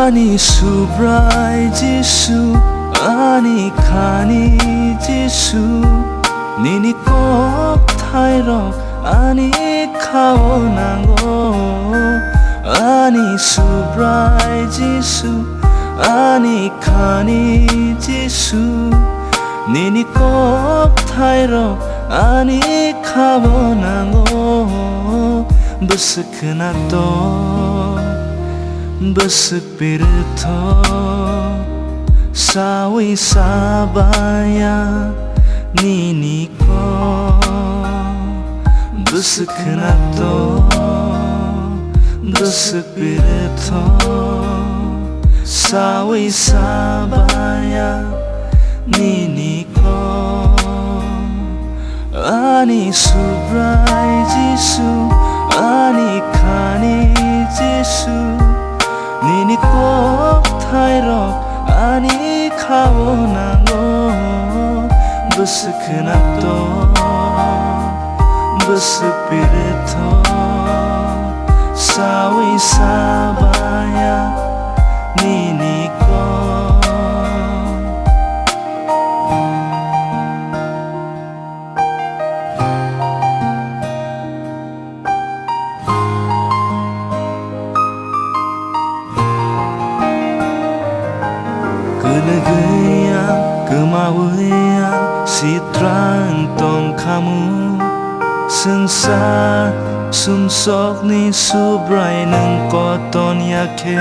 Ani subrai Jisu, ani khani Jisu, nini kok thai rok, ani khao nango. Ani subrai Jisu, ani khani Jisu, nini kok thai rok, ani khao nango. Besukna to Besupirto Sawi sabaya Nini ko Besukna to Besupirto Sawi sabaya Nini ko Ani subrai Jisu, ani khani Jisu, nini kok thai rok, ani khao nango. Besukna to Besupirto Sawi sabaya Nini ko Kelegayang, kemawian, sitrang tong kamu Sengsar, sumsok ni subrai neng koton yake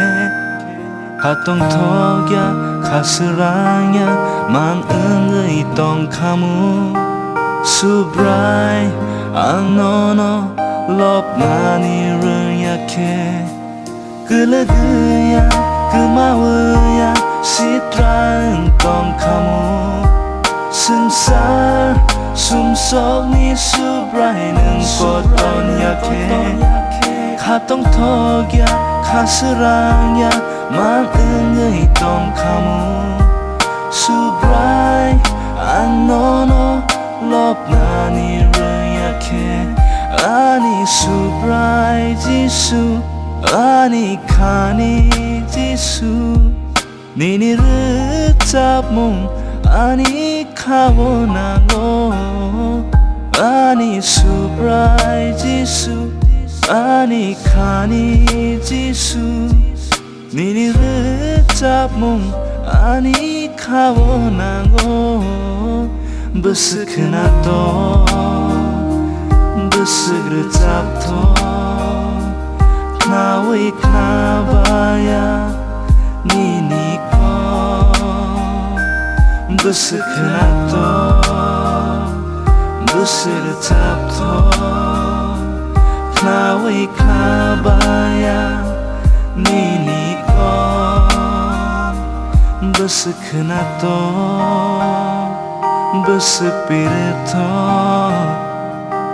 Hatong togya, kaserangya, mang engai tong kamu Subrai, ang nono, lop nani reng yake Kelegayang, kemawian, sitrang tong kamu Sengsar sumsok ni subrai neng koton yake Katong togya kaserangya mang engai tong kamu Subrai ang nono lop nani reng yake Ani subrai Jisu, ani khani Jisu, nini recap mong ani khao nango. Ani subrai Jisu, ani khani Jisu, nini recap mong ani khao nango. Besukna to besuk recap to Nawi knabaya nini ko Besukna to besuk recap to Nawi knabaya nini ko Besukna to Besupirto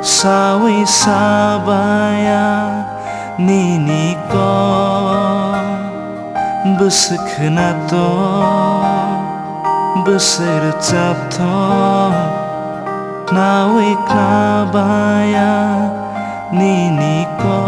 Sawi sabaya nini ko Besukna to Besircap to Nawi knabaya nini ko